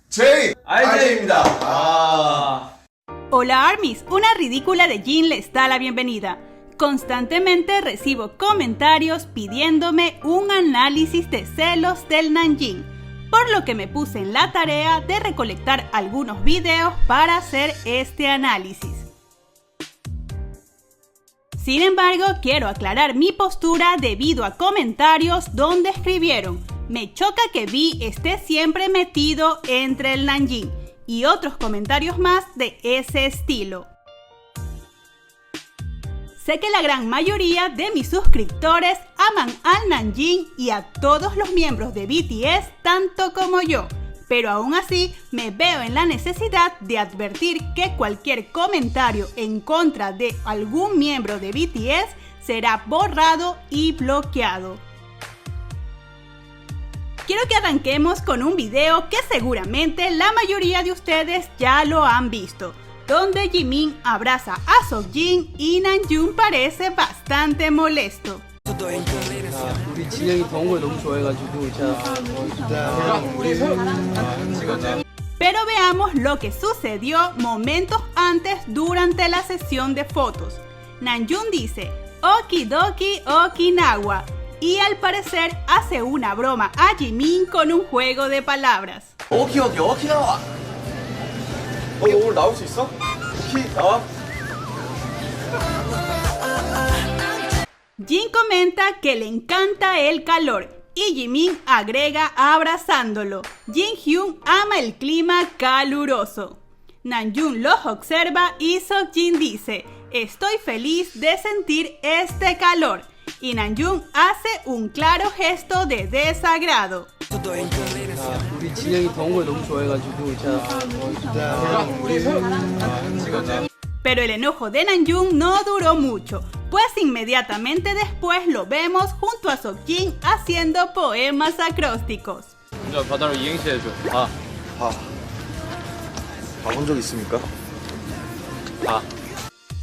RJ입니다. Hola ARMYs, una ridícula de Jin les da la bienvenida. Constantemente recibo comentarios pidiéndome un análisis de celos del Nanjing, por lo que me puse en la tarea de recolectar algunos videos para hacer este análisis. Sin embargo, quiero aclarar mi postura debido a comentarios donde escribieron: me choca que Vi esté siempre metido entre el Nanjing, y otros comentarios más de ese estilo. Sé que la gran mayoría de mis suscriptores aman al Nanjing y a todos los miembros de BTS tanto como yo, pero aún así me veo en la necesidad de advertir que cualquier comentario en contra de algún miembro de BTS será borrado y bloqueado. Quiero que arranquemos con un video que seguramente la mayoría de ustedes ya lo han visto, donde Jimin abraza a Seokjin y Namjoon parece bastante molesto. Pero veamos lo que sucedió momentos antes durante la sesión de fotos. Namjoon dice "Okidoki Okinawa" y al parecer hace una broma a Jimin con un juego de palabras. 오키오키 오키나와. 오늘 나올 수 있어? 키 나와. Jin comenta que le encanta el calor y Jimin agrega abrazándolo. Jin-hyun ama el clima caluroso. Namjoon los observa y Seokjin dice: estoy feliz de sentir este calor. Y Namjoon hace un claro gesto de desagrado. Pero el enojo de Namjoon no duró mucho, pues inmediatamente después lo vemos junto a Seokjin haciendo poemas acrósticos. 바다로 이행시 해줘. 가본 적 있습니까?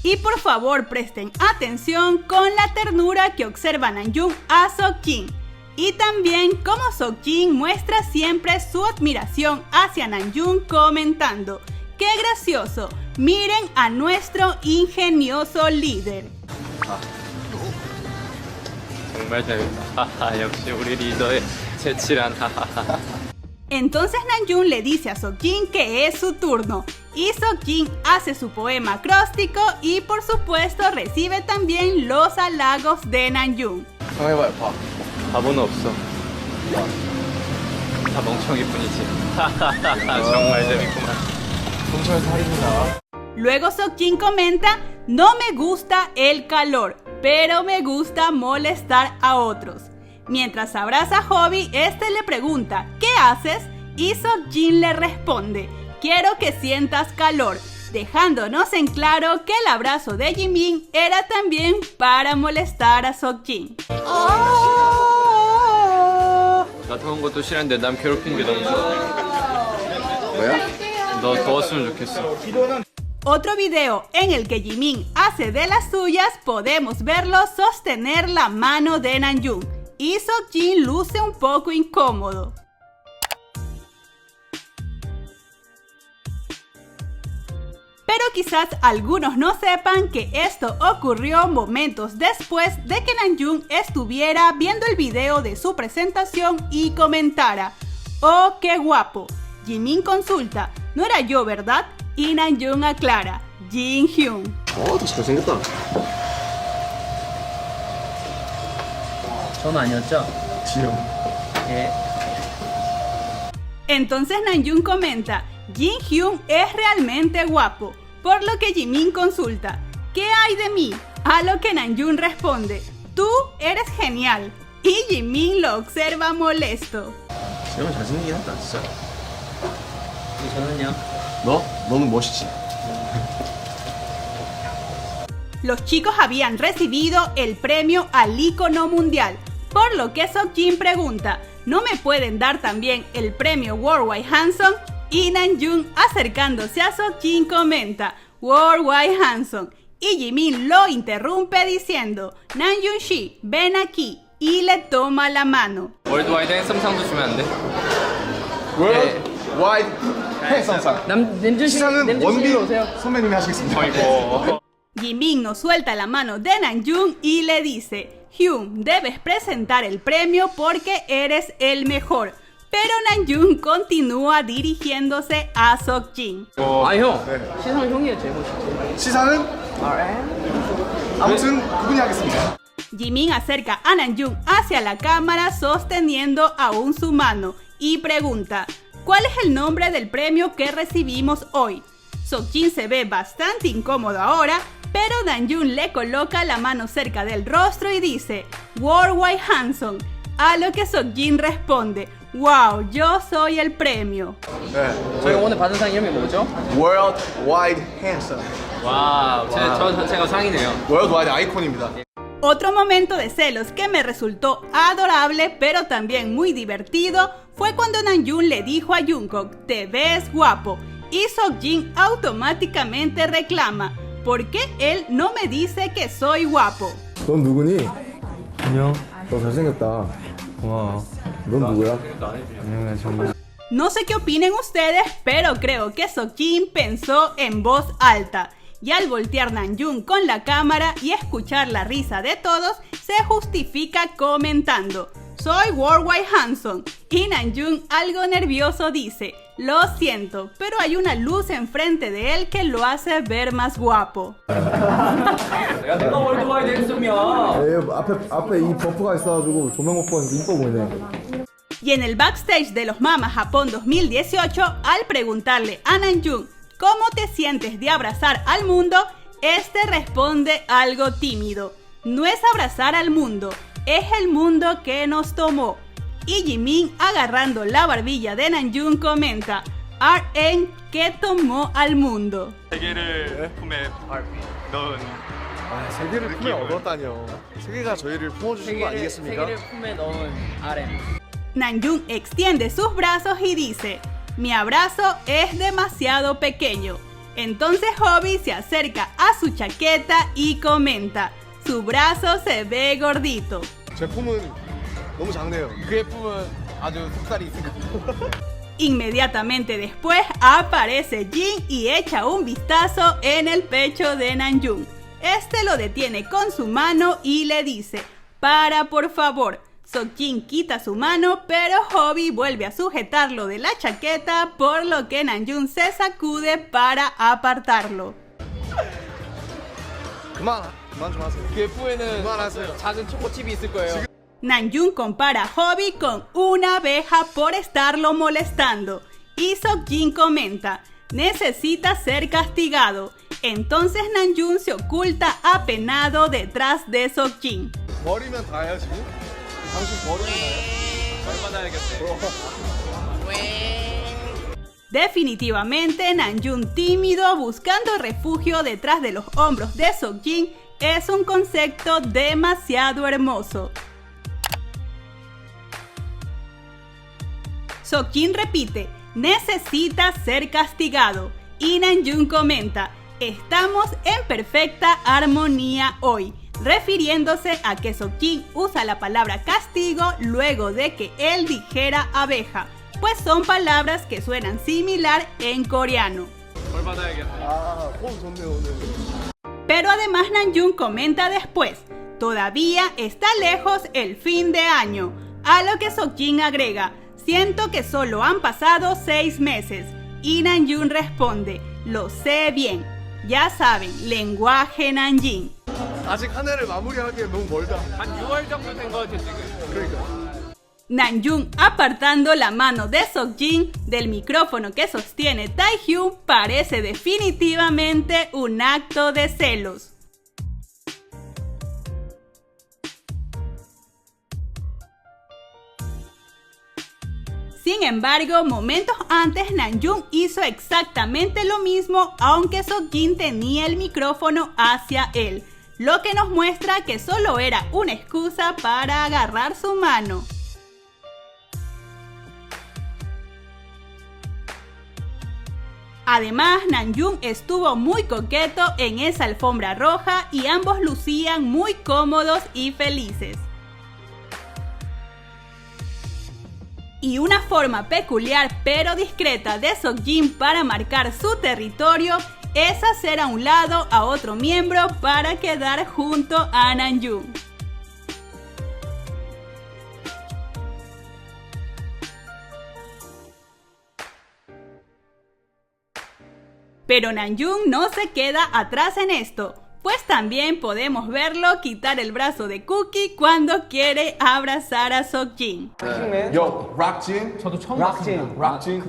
Y por favor presten atención con la ternura que observa Namjoon a Seokjin. Y también como Seokjin muestra siempre su admiración hacia Namjoon comentando: ¡qué gracioso! Miren a nuestro ingenioso líder. 정말 재밌다. 역시 우리 리더의 재치란. Entonces Namjoon le dice a Seokjin que es su turno, y Seokjin hace su poema acróstico y por supuesto recibe también los halagos de Namjoon. 답은 없어. 다 멍청이뿐이지. 정말 재밌구만. 멍청이 살인이다. Luego Seokjin comenta: no me gusta el calor, pero me gusta molestar a otros. Mientras abraza a Hobby, este le pregunta: ¿qué haces? Y Seokjin le responde: quiero que sientas calor, dejándonos en claro que el abrazo de Jimin era también para molestar a Seokjin. 나 더운 것도 싫은데 남 괴롭히는 게 너무 싫어. 뭐야? 너 더웠으면 좋겠어. Otro video en el que Jimin hace de las suyas, podemos verlo sostener la mano de Namjoon y Seokjin luce un poco incómodo. Pero quizás algunos no sepan que esto ocurrió momentos después de que Namjoon estuviera viendo el video de su presentación y comentara: ¡oh, qué guapo! Jimin consulta: ¿no era yo, verdad? Y Namjoon aclara: Jin-hyun. 더 잘생겼다. 전 아니었죠? 지영. Entonces Namjoon comenta: Jin-hyun es realmente guapo, por lo que Jimin consulta: ¿qué hay de mí? A lo que Namjoon responde: tú eres genial. Y Jimin lo observa molesto. 지영은 잘생기긴 하다 진짜. 저는요? 너는 멋있지. Los chicos habían recibido el premio al ícono mundial, por lo que Seokjin pregunta: ¿no me pueden dar también el premio Worldwide Handsome? Y Namjoon, acercándose a Seokjin, comenta: Worldwide Handsome. Y Jimin lo interrumpe diciendo: Namjoon-shi, ven aquí, y le toma la mano. 월드와이드 핸섬상도 주면 안 돼? 와이드 해성상. 시상은 원빈 선배님이 하시겠습니다. Jimin nos suelta la mano de Namjoon y le dice, Hyun, debes presentar el premio porque eres el mejor. Pero Namjoon continúa dirigiéndose a Seokjin. 아 형. 시상 형이 제일 멋있지. 시상은 아무튼 그분이 하겠습니다. Jimin acerca a Namjoon hacia la cámara sosteniendo aún su mano y pregunta, ¿cuál es el nombre del premio que recibimos hoy? Seokjin se ve bastante incómodo ahora, pero Namjoon le coloca la mano cerca del rostro y dice, Worldwide Handsome, a lo que Seokjin responde, wow, yo soy el premio. 네. 저희가 오늘 받은 상 이름이 뭐죠? World Wide Handsome. 와우. 저 자체가 상이네요. World Wide 아이콘입니다. Otro momento de celos que me resultó adorable pero también muy divertido fue cuando Namjoon le dijo a Jungkook, te ves guapo, y Seokjin automáticamente reclama, ¿por qué él no me dice que soy guapo? 넌 누구니? 안녕. 너 잘생겼다. 고마워. 넌 누구야? 안녕해 정말. No sé qué opinen ustedes, pero creo que Seokjin pensó en voz alta. Y al voltear Namjoon con la cámara y escuchar la risa de todos, se justifica comentando, soy Worldwide Handsome. Y Namjoon, algo nervioso, dice, lo siento, pero hay una luz enfrente de él que lo hace ver más guapo. 야 내가 월드와이드 했으면. 앞에 이 버프가 있어가지고 조명 못 보는데 이뻐 보이네. Y en el backstage de los Mama Japón 2018, al preguntarle a Namjoon, ¿cómo te sientes de abrazar al mundo? Este responde algo tímido. No es abrazar al mundo, es el mundo que nos tomó. Y Jimin, agarrando la barbilla de Namjoon, comenta, RM que tomó al mundo. 세계를 품에 넣은 세계를 품에 얻었다뇨. 세계가 저희를 품어주신 거 아니겠습니까? 세계를 품에 넣은 RM. Namjoon extiende sus brazos y dice, mi abrazo es demasiado pequeño. Entonces Hobi se acerca a su chaqueta y comenta, su brazo se ve gordito. 제 품은 너무 작네요. 그의 품은 아주 속살이 있습니다. Inmediatamente después aparece Jin y echa un vistazo en el pecho de Namjoon. Este lo detiene con su mano y le dice, para por favor. Seokjin quita su mano, pero Hobi vuelve a sujetarlo de la chaqueta, por lo que Namjoon se sacude para apartarlo. 그만 좀 하세요. 그의 품에는 그만하세요. 작은 초코칩이 있을 거예요. Namjoon compara a Hobi con una abeja por estarlo molestando. Y Seokjin comenta, necesita ser castigado. Entonces Namjoon se oculta apenado detrás de Seokjin. 버리면 다 해야지. 당신 버리면 다 해요. Definitivamente Namjoon tímido buscando refugio detrás de los hombros de Seokjin es un concepto demasiado hermoso. Seokjin repite, necesita ser castigado. Y Namjoon comenta, estamos en perfecta armonía hoy, refiriéndose a que Seokjin usa la palabra castigo luego de que él dijera abeja, pues son palabras que suenan similar en coreano. 좋네요 오늘. Pero además Namjoon comenta después, todavía está lejos el fin de año, a lo que Seokjin agrega, siento que solo han pasado 6 meses. Y Namjoon responde, lo sé bien. Ya saben, lenguaje Nanjing. 아직 한 해를 마무리하기엔 너무 멀다. 한 6월 정도 된 거 같아 지금. 그러니까. Namjoon apartando la mano de Seokjin del micrófono que sostiene Taehyung parece definitivamente un acto de celos. Sin embargo, momentos antes Namjoon hizo exactamente lo mismo, aunque Seokjin tenía el micrófono hacia él, lo que nos muestra que solo era una excusa para agarrar su mano. Además, Namjoon estuvo muy coqueto en esa alfombra roja y ambos lucían muy cómodos y felices. Y una forma peculiar pero discreta de Seokjin para marcar su territorio es hacer a un lado a otro miembro para quedar junto a Namjoon. Pero Namjoon no se queda atrás en esto, pues también podemos verlo quitar el brazo de Cookie cuando quiere abrazar a Seokjin. Yo, 락진. 저도 처음 봤습니다. 락진.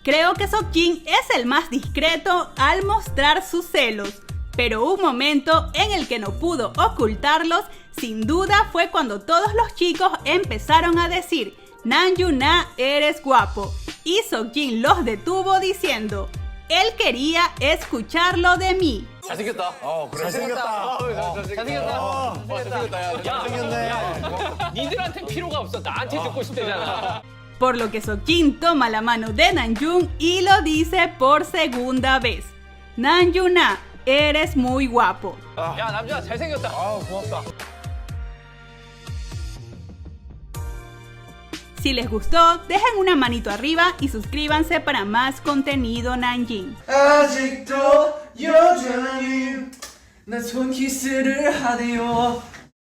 Creo que Seokjin es el más discreto al mostrar sus celos, pero un momento en el que no pudo ocultarlos, sin duda fue cuando todos los chicos empezaron a decir Namjoon, eres guapo, y Seokjin los detuvo diciendo, él quería escucharlo de mí. 잘생겼다. 잘생겼다. 잘생겼다. 니들한테 필요가 없어. 나한테 듣고 싶대잖아. Por lo que Seokjin toma la mano de Namjoon y lo dice por segunda vez. Namjoon, eres muy guapo. 야 남자 잘생겼다. 고맙다. Si les gustó, dejen una manito arriba y suscríbanse para más contenido Nanjing. 아직도 여전히 나 손키스를 하네요.